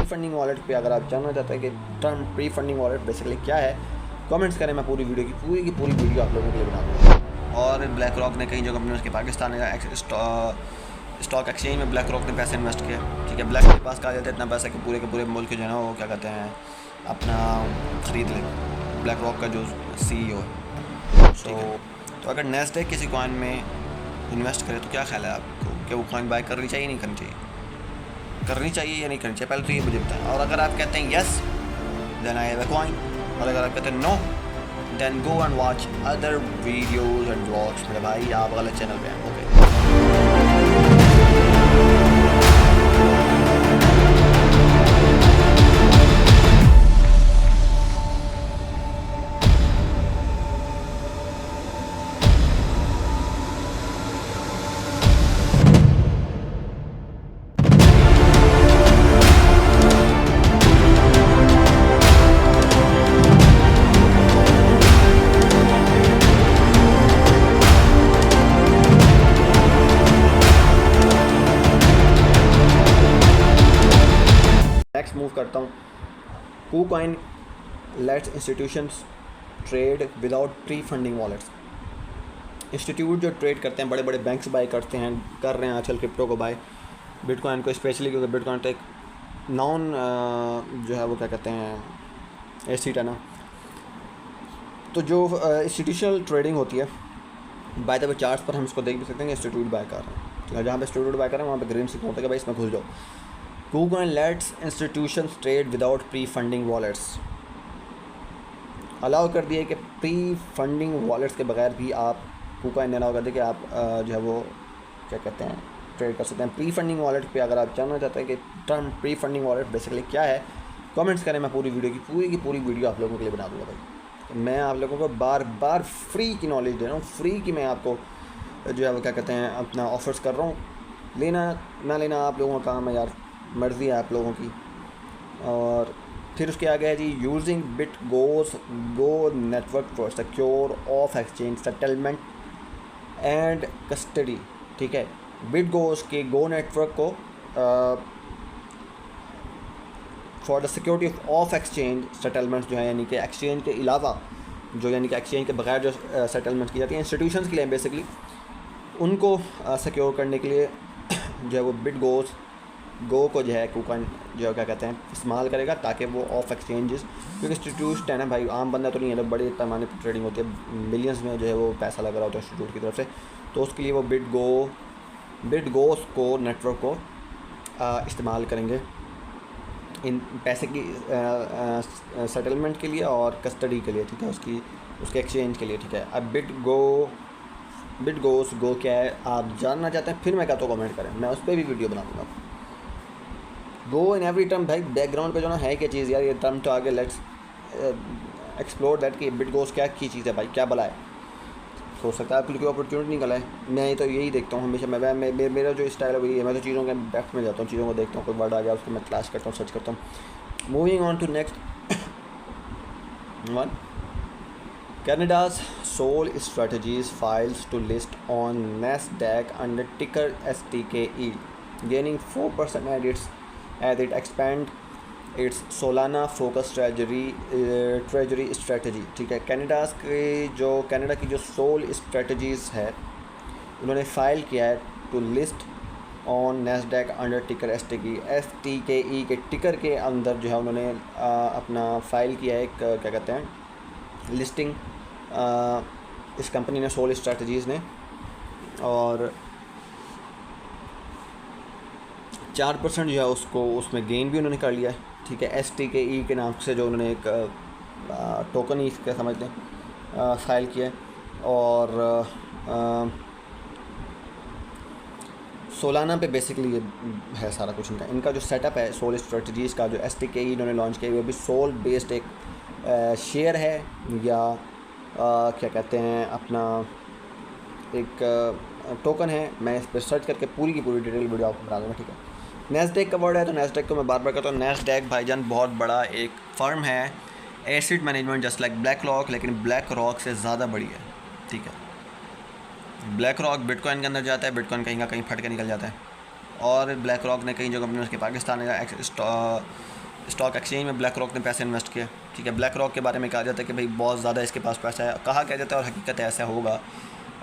Funding wallet पे अगर आप जानना चाहते हैं कि term pre funding wallet basically क्या है, कमेंट्स करें, मैं पूरी वीडियो की पूरी वीडियो आप लोगों के लिए बना दूँगा। और ब्लैक रॉक ने कई जो कंपनी उसके पाकिस्तान स्टॉक एक्सचेंज में ब्लैक रॉक ने पैसे इन्वेस्ट किया, ठीक है। ब्लैक के पास कहा जाता है इतना पैसा कि पूरे के पूरे मुल्क जो है ना वो क्या कहते हैं अपना ख़रीद लें, ब्लैक रॉक का जो CEO है। तो अगर नैस्डैक किसी कॉइन में इन्वेस्ट करे तो क्या ख्याल है आपको कि वो कॉइन बाय करनी चाहिए नहीं करनी चाहिए, करनी चाहिए या नहीं करनी चाहिए, पहले तो ये मुझे बताएं। और अगर आप कहते हैं yes then I have a coin, और अगर आप कहते हैं no then go and watch other videos and blogs. मेरे भाई आप गलत चैनल पे हैं। ओके नेक्स्ट मूव करता हूँ। KuCoin let's institutions trade without pre funding wallets. Institute जो ट्रेड करते हैं, बड़े बड़े बैंक्स बाय करते हैं, कर रहे हैं आजकल क्रिप्टो को बाय, बिटकॉइन को स्पेशली, क्योंकि बिटकॉइन तो एक नॉन जो है वो क्या कहते हैं एसिड है ना। तो जो इंस्टीट्यूशनल ट्रेडिंग होती है, बाय द वे चार्ट्स पर हम इसको देख भी सकते हैं कि इंस्टीट्यूट बाय कर रहे हैं, ठीक है। जहाँ पे इंस्टीट्यूट बाय कर रहे हैं वहाँ पे ग्रीन सिग्नल होता है कि भाई इसमें घुस जाओ। KuCoin let's institutions trade without pre funding wallets. Allow कर दिए कि प्री फंडिंग वॉलेट्स के बगैर भी आप KuCoin ने अलाउ कर दिया कि आप जो है वो क्या कहते हैं ट्रेड कर सकते हैं। प्री फंडिंग वॉलेट पे अगर आप जानना चाहते हैं कि term pre funding wallet basically क्या है, कमेंट्स करें, मैं पूरी वीडियो की पूरी वीडियो आप लोगों के लिए बना दूँगा। भाई मैं आप लोगों को बार बार फ्री की नॉलेज दे रहा हूँ, फ्री की मैं आपको जो है वो क्या कहते हैं अपना ऑफर्स कर रहा हूँ। लेना ना लेना आप लोगों का काम है यार, मर्ज़ी है आप लोगों की। और फिर उसके आगे है जी using Go Network for secure of exchange settlement and custody, ठीक है। बिटगोस के गो नेटवर्क को for the security of exchange settlements जो है, यानी कि एक्सचेंज के अलावा जो, यानी कि एक्सचेंज के बगैर जो सेटलमेंट्स की जाती हैं इंस्टीट्यूशंस के लिए बेसिकली, उनको सिक्योर करने के लिए जो है वो बिटगोस गो को जो है KuCoin जो क्या कहते हैं इस्तेमाल करेगा, ताकि वो ऑफ एक्सचेंजेस, क्योंकि इंस्टीट्यूट है ना भाई, आम बंदा तो नहीं है, तो बड़े पैमाने पर ट्रेडिंग होती है, मिलियंस में जो है वो पैसा लग रहा होता है इंस्टीट्यूट की तरफ से। तो उसके लिए वो बिटगोस को नेटवर्क को इस्तेमाल करेंगे इन पैसे की सेटलमेंट के लिए और कस्टडी के लिए, ठीक है, उसके एक्सचेंज के लिए, ठीक है। अब बिटगोस गो क्या है आप जानना चाहते हैं, फिर मैं कहता हूँ कमेंट करें, मैं उस पर भी वीडियो बना दूँगा। गो इन एवरी टर्म भाई, बैकग्राउंड पे जो ना है क्या चीज़ यार, ये टर्म तो आगे लेट्स एक्सप्लोर दैट कि बिटगोस क्या की चीज़ है भाई, क्या भला है। हो सकता है आपके लिए कोई अपॉर्चुनिटी निकला है, मैं तो यही देखता हूँ हमेशा। मेरा जो स्टाइल है वही है, मैं तो चीज़ों के डेप्थ में जाता हूँ, चीज़ों को देखता हूँ, कोई वर्ड आ गया उसको मैं क्लास करता हूँ, सर्च करता हूँ। Moving on to next one, Canada's Sol Strategies files to list on Nasdaq under ticker STKE, gaining 4% as it expands its Solana focus treasury strategy, ठीक है। कनाडा की जो सोल स्ट्रेटजीज़ है, उन्होंने फ़ाइल किया है to list on Nasdaq under ticker STKE के टिकर के अंदर जो है उन्होंने अपना फ़ाइल किया है एक क्या कहते हैं लिस्टिंग इस कंपनी ने, सोल स्ट्रेटजीज़ ने, और 4% जो है उसमें गेन भी उन्होंने कर लिया है, ठीक है। STKE के नाम से जो उन्होंने एक टोकन ही क्या समझते हैं फाइल किया है। और सोलाना पे बेसिकली ये है सारा कुछ इनका जो सेटअप है सोल स्ट्रेटजीज़ का, जो STKE इन्होंने लॉन्च किया, वो भी सोल बेस्ड एक शेयर है या क्या कहते हैं अपना एक टोकन है। मैं इस पर सर्च करके पूरी की पूरी डिटेल वीडियो आपको बना दूँगा, ठीक है। नैस्डैक का वर्ड है तो नैस्डैक को मैं बार बार कहता हूँ। नैस्डैक भाईजान बहुत बड़ा एक फ़र्म है, acid management just like black rock, लेकिन ब्लैक रॉक से ज़्यादा बड़ी है, ठीक है। ब्लैक रॉक बिटकॉइन के अंदर जाता है, बिटकॉइन कहीं का कहीं फट के निकल जाता है, और ब्लैक रॉक ने कई जो कंपनी उसके पाकिस्तान स्टॉक एक्सचेंज में ब्लैक रॉक ने पैसे इन्वेस्ट किए, ठीक है। ब्लैक रॉक के बारे में कहा जाता है कि भाई बहुत ज़्यादा इसके पास पैसा है, कहा क्या जाता है और हकीकत ऐसा होगा,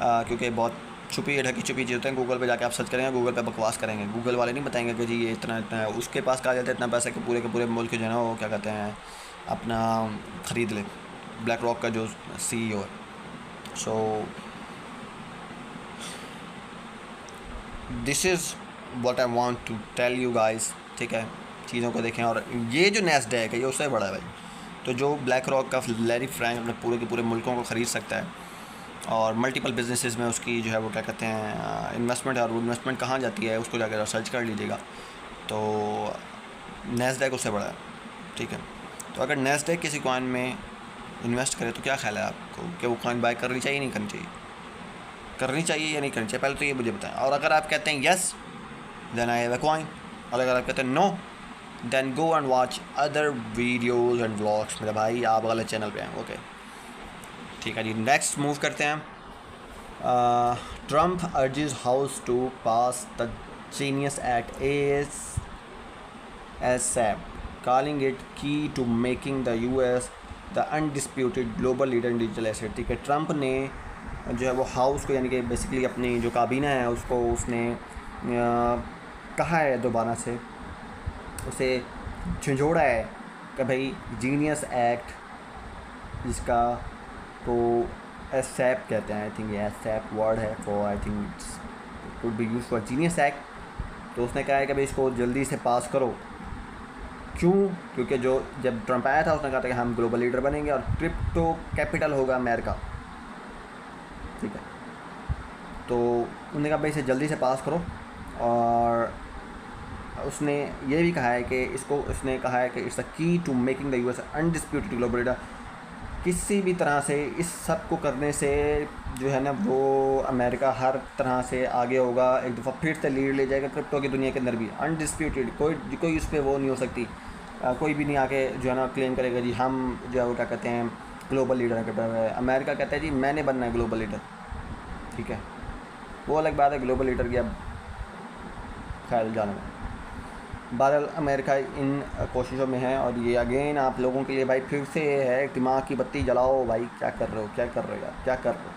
क्योंकि बहुत छुपी ढकी छुपी चीज़ होते हैं। गूगल पे जाके आप सर्च करेंगे, गूगल पे बकवास करेंगे, गूगल वाले नहीं बताएंगे कि जी ये इतना इतना है। उसके पास कहा जाता है इतना पैसा कि पूरे के पूरे मुल्क जो है ना वो क्या कहते हैं अपना ख़रीद ले, ब्लैक रॉक का जो CEO है। So this is what I want to tell you guys, ठीक है। चीज़ों को देखें। और ये जो नैस्डैक है ये उससे बड़ा है भाई। तो जो ब्लैक रॉक का लैरी फ्रैंक अपने पूरे के पूरे मुल्कों को ख़रीद सकता है और मल्टीपल बिजनेसेस में उसकी जो है वो क्या कहते हैं इन्वेस्टमेंट है, और वो इन्वेस्टमेंट कहाँ जाती है उसको जाकर सर्च कर लीजिएगा। तो नैस्डैक उससे बड़ा है, ठीक है। तो अगर नैस्डैक किसी कॉइन में इन्वेस्ट करे तो क्या ख्याल है आपको कि वो कॉइन बाय करनी चाहिए नहीं करनी चाहिए, करनी चाहिए या नहीं करनी चाहिए? पहले तो ये मुझे बताएं। और अगर आप कहते हैं yes then I have a coin, और अगर आप कहते हैं no then go and watch other videos and vlogs. मेरे भाई आप गलत चैनल पे हैं, ओके ठीक है जी। नेक्स्ट मूव करते हैं। Trump urges House to pass the Genius Act ASAP, calling it key to making the US the undisputed global leader in digital asset। ठीक है, ट्रम्प ने जो है वो हाउस को यानी कि बेसिकली अपनी जो काबीना है उसको उसने कहा है दोबारा से उसे झंझोड़ा है कि भाई जीनियस एक्ट जिसका तो ASAP कहते हैं, आई थिंक ये ASAP वर्ड है for, I think it's could be use for genius act. तो उसने कहा है कि भाई इसको जल्दी से पास करो। क्यों? क्योंकि जो जब ट्रम्प आया था उसने कहा था कि हम ग्लोबल लीडर बनेंगे और क्रिप्टो कैपिटल होगा अमेरिका, ठीक है। तो उन्होंने कहा भाई इसे जल्दी से पास करो। और उसने ये भी कहा है कि इसको उसने कहा है कि it's a key to making the US undisputed global leader. किसी भी तरह से इस सब को करने से जो है ना वो अमेरिका हर तरह से आगे होगा, एक दफ़ा फिर से लीड ले जाएगा क्रिप्टो की दुनिया के अंदर भी। अनडिस्प्यूटेड कोई उस पर वो नहीं हो सकती, कोई भी नहीं आके जो है ना क्लेम करेगा जी हम जो है वो क्या कहते हैं ग्लोबल लीडर है क्रिप्टो में। अमेरिका कहता है जी मैंने बनना है ग्लोबल लीडर, ठीक है। वो अलग बात है ग्लोबल लीडर की अब ख्याल जाने में। बहरहाल अमेरिका इन कोशिशों में है। और ये अगेन आप लोगों के लिए भाई फिर से है दिमाग की बत्ती जलाओ भाई, क्या कर रहे हो क्या कर रहे हो यार, क्या कर रहे हो।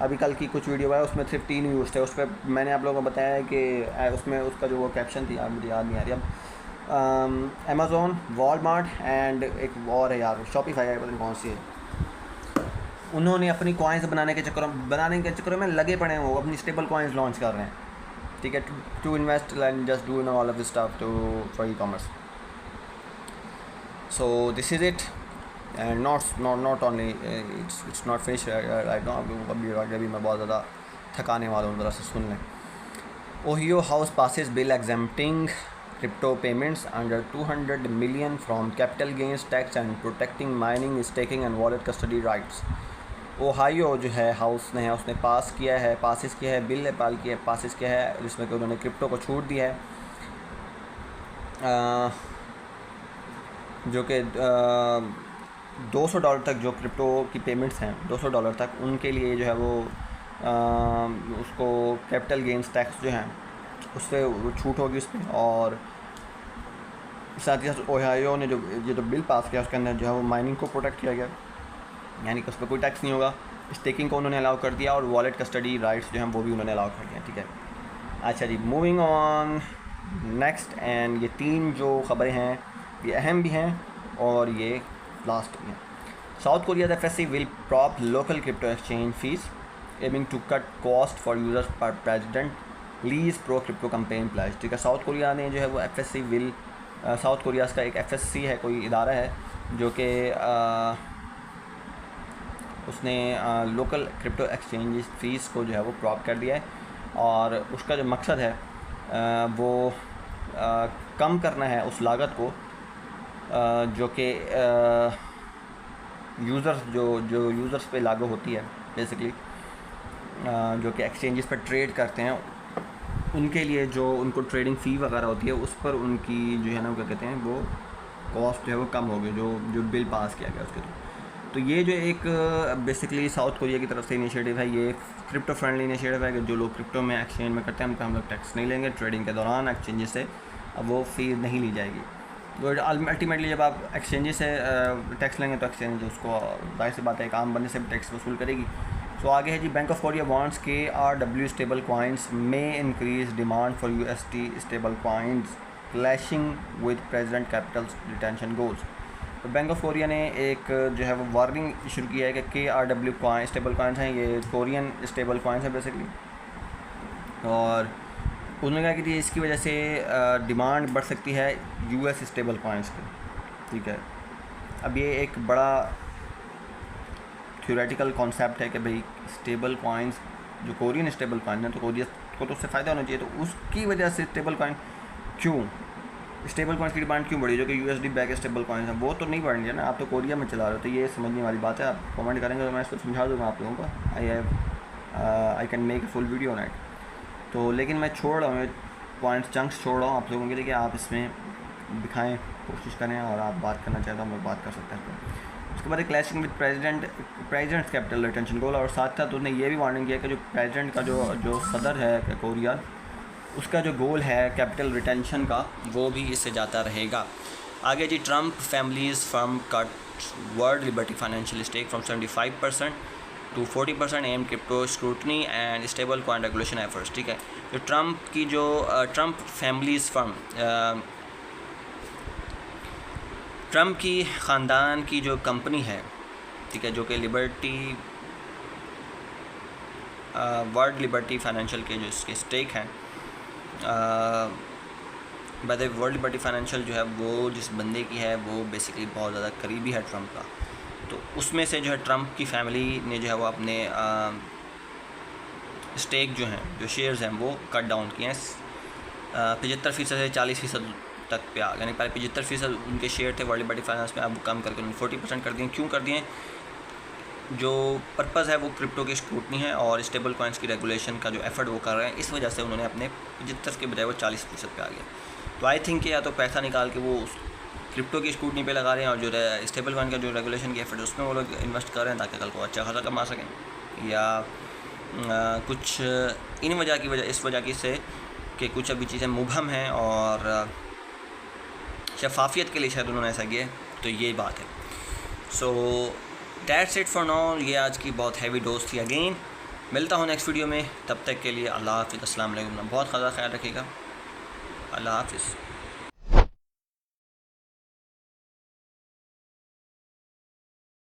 अभी कल की कुछ वीडियो है उसमें सिर्फ 3 व्यूज़ थे, उस पर मैंने आप लोगों को बताया है कि उसमें उसका जो वो कैप्शन थी यार मुझे याद नहीं आ रही अब। अमेज़ोन, वॉलमार्ट एंड एक और है यार शॉपिफाई है, पता नहीं कौन सी है। उन्होंने अपनी कॉइन्स बनाने के चक्कर में लगे पड़े हैं, वो अपनी स्टेबल कॉइन्स लॉन्च कर रहे हैं, ठीक है, to invest and just do no all of this stuff to for e-commerce. So this is it and not only it's not finish right now. अभी मैं बहुत ज़्यादा थकाने वाला हूँ, ज़रा से सुन लें। Ohio house passes bill exempting crypto payments under 200 million from capital gains tax and protecting mining staking and wallet custody rights. Ohio जो है हाउस ने उसने पासिस किया है बिल पासिस किया है जिसमें कि उन्होंने क्रिप्टो को छूट दी है, जो कि $200 तक जो क्रिप्टो की पेमेंट्स हैं $200 तक उनके लिए जो है वो उसको कैपिटल गेन्स टैक्स जो हैं उस पर छूट होगी उस पर। और साथ ही साथ ओहायो ने जो ये जो बिल पास किया उसके अंदर जो है वो माइनिंग को प्रोटेक्ट किया गया, यानी कि उस पर कोई टैक्स नहीं होगा। स्टेकिंग को उन्होंने अलाउ कर दिया और वॉलेट कस्टडी राइट्स जो हैं वो भी उन्होंने अलाउ कर दिया, ठीक है। अच्छा जी, मूविंग ऑन नेक्स्ट। एंड ये 3 जो ख़बरें हैं ये अहम भी हैं और ये लास्ट भी हैं। South Korea the FSC will prop local crypto exchange fees aiming to cut cost for users per president Lee's pro crypto campaign pledge, ठीक है। साउथ कोरिया ने जो है वो FSC विल साउथ कोरिया का एक FSC है, कोई इदारा है जो कि उसने लोकल क्रिप्टो एक्सचेंज फीस को जो है वो प्रॉप कर दिया है। और उसका जो मकसद है वो कम करना है उस लागत को जो कि यूज़र्स जो यूज़र्स पे लागू होती है बेसिकली, जो कि एक्सचेंजेस पर ट्रेड करते हैं उनके लिए जो उनको ट्रेडिंग फ़ी वगैरह होती है उस पर उनकी जो है ना क्या कहते हैं वो कॉस्ट जो है वो कम हो गई, जो बिल पास किया गया उसके थ्रू। तो ये जो एक बेसिकली साउथ कोरिया की तरफ से इनिशिएटिव है, ये क्रिप्टो फ्रेंडली इनिशिएटिव है कि जो लोग क्रिप्टो में एक्सचेंज में करते हैं हम लोग टैक्स नहीं लेंगे ट्रेडिंग के दौरान एक्सचेंजेस से, अब वो फ़ी नहीं ली जाएगी। तो अल्टीमेटली जब आप एक्सचेंजेस से टैक्स लेंगे तो एक्सचेंज उसको जाहिर सी बात है एक आम बंदे से भी टैक्स वसूल करेगी। सो आगे है जी, Bank of Korea wants KRW stablecoins में increase demand for USD stablecoins clashing with president capital retention goals. तो बैंक ऑफ कोरिया ने एक जो है वो वार्निंग शुरू किया है कि KRW कॉइन स्टेबल कॉइन्स हैं, ये कोरियन स्टेबल कॉइन्स हैं बेसिकली, और उन्होंने कहा कि इसकी वजह से डिमांड बढ़ सकती है US स्टेबल कॉइन्स की। ठीक है, अब ये एक बड़ा थ्योरेटिकल कॉन्सेप्ट है कि भाई स्टेबल कॉइन्स जो कोरियन स्टेबल कॉइन है तो कोरिया को तो उससे फ़ायदा होना चाहिए, तो उसकी वजह से स्टेबल कॉइन क्यों, स्टेबल कॉइन्स की डिमांड क्यों बढ़ी, जो कि USD बैक स्टेबल कॉइन्स हैं वो तो नहीं बढ़ रही है ना, आप तो कोरिया में चला रहे हो, तो ये समझने वाली बात है। आप कमेंट करेंगे तो मैं इसको समझा दूँगा आप लोगों को, I can make a full video on it. तो लेकिन मैं छोड़ रहा हूँ पॉइंट्स, चंक्स छोड़ रहा हूँ आप लोगों के लिए कि आप इसमें दिखाएं, कोशिश करें, और आप बात करना चाहें तो हम लोग बात कर सकते हैं। उसके बाद clashing with president capital retention goal, और साथ साथ उसने ये भी वार्निंग किया कि जो प्रेसिडेंट का जो सदर है कोरिया, उसका जो गोल है कैपिटल रिटेंशन का वो भी इससे जाता रहेगा। आगे जी, Trump families firm cut World Liberty Financial stake from 75% to 40% amid crypto scrutiny and stablecoin regulation efforts. ठीक है, जो ट्रम्प की जो ट्रम्प फैमिलीज फर्म, ट्रम्प की ख़ानदान की जो कंपनी है, ठीक है, जो कि लिबर्टी वर्ल्ड लिबर्टी फाइनेंशियल के जो इसके स्टेक हैं, by the world Liberty financial जो है वो जिस बंदे की है वो बेसिकली बहुत ज़्यादा करीबी है ट्रम्प का, तो उसमें से जो है ट्रम्प की फैमिली ने जो है वो अपने स्टेक जो हैं, जो शेयर्स हैं वो कट डाउन किए हैं 75% से 40% तक पे आ, यानी पहले 75% उनके शेयर थे वर्ल्ड लिबर्टी फाइनेंस में, अब कम करके उन्होंने 40% कर दिए। क्यों कर दिए? जो पर्पज़ है वो क्रिप्टो की स्क्रूटनी है और स्टेबल कॉइन्स की रेगुलेशन का जो एफर्ट वो कर रहे हैं, इस वजह से उन्होंने अपने 75 के बजाय वो 40% पे आ गया। तो आई थिंक या तो पैसा निकाल के वो क्रिप्टो की स्क्रूटनी पे लगा रहे हैं और जो स्टेबल कॉइन का जो रेगुलेशन की एफर्ट उसमें वो लोग इन्वेस्ट कर रहे हैं ताकि कल को अच्छा खासा कमा सकें, या कुछ इन वजह की वजह इस वजह की से कि कुछ अभी चीज़ें मुबहम हैं और शफाफियत के लिए शायद उन्होंने ऐसा किया, तो ये बात है। So that's it for now. ये आज की बहुत हैवी डोज थी। अगेन मिलता हूँ नेक्स्ट वीडियो में, तब तक के लिए अल्लाह हाफ़िज़, अस्सलाम वालेकुम। बहुत ख़ासा ख्याल रखिएगा, अल्लाह हाफ़िज़।